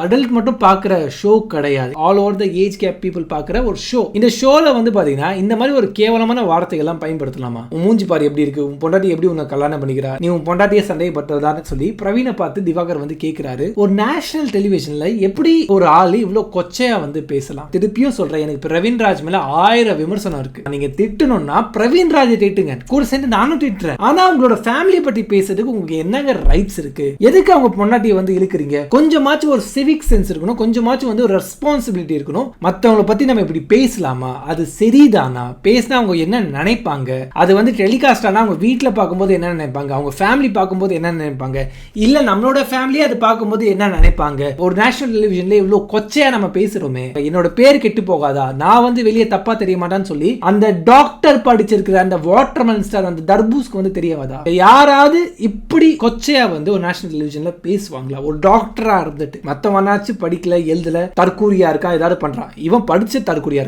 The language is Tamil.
அடல்ட் மட்டும் பார்க்குற ஷோ கிடையாது. All over the age gap people பார்க்குற ஒரு ஷோ. இந்த ஷோவில் வந்து பார்த்தீங்கன்னா இந்த மாதிரி ஒரு கேவலமான வார்த்தைகள்லாம் பயன்படுத்தலாமா? உன் மூஞ்சி பாரு எப்படி இருக்கு, உன் பொண்டாட்டி எப்படி உன்னை கல்யாணம் பண்ணிக்கிறா, நீ உன் பொண்டாட்டியை சந்தேகப்பட்டதான்னு சொல்லி பிரவீனை பார்த்து திவாகர் வந்து கேட்கிறாரு. ஒரு நேஷனல் டெலிவிஷன்ல எப்படி ஒரு ஆள் இவ்வளோ கொச்சையா வந்து பேசலாம்? திருப்பியும் சொல்றேன், எனக்கு பிரவீன்ராஜ் மேல 1000 விமர்சனம் இருக்கு. நீங்க திட்டணும்னா பிரவீன்ராஜை திட்டுங்க, கூட சேர்ந்து நானும் திட்டுறேன். ஆனா உங்களோட ஃபேமிலி பற்றி பேசுறதுக்கு உங்களுக்கு என்னங்க ரைட்ஸ் இருக்கு? எதுக்கு அவங்க பொண்டாட்டியை வந்து இழுக்கிறீங்க? கொஞ்சமாச்சும் ஒரு சிவிக் சென்ஸ் இருக்கணும், கொஞ்சமாச்சும் வந்து ஒரு ரெஸ்பான்சிபிலிட்டி இருக்கணும். மற்றவங்களை பத்தி நம்ம இப்படி பேசலாமா? அது சரிதானா? பேசினா அவங்க என்ன நினைப்பாங்க? அது வந்து டெலிகாஸ்ட் ஆனா அவங்க வீட்டில் பார்க்கும்போது என்ன நினைப்பாங்க, அவங்க ஃபேமிலி பார்க்கும்போது என்ன நினைப்பாங்க, இல்ல நம்மளோட ஃபேமிலியே அது பார்க்கும்போது என்ன நினைப்பாங்க? ஒரு நேஷனல் டெலிவிஷன்ல இவ்வளவு கொச்சையா நம்ம பேசுறோமே, என்னோட பேர் கெட்டு போகாதா, நான் வந்து வெளியே தப்பா தெரிய மாட்டான்னு சொல்லி அந்த டாக்டர் படிச்சிருக்கிற அந்த வாட்டர்மெலன் ஸ்டார் அந்த தர்பூஸ்க்கு வந்து தெரியவாதா? யாராவது இப்படி கொச்சையா வந்து ஒரு நேஷனல் டெலிவிஷன்ல பேசுவாங்களா? ஒரு டாக்டரா இருந்துட்டு மத்தவனாச்சும் படிக்கல, எழுதல, தற்கூரியா இருக்கா, ஏதாவது பண்றான். இவன் படிச்ச தற்கூரியா இருக்கா.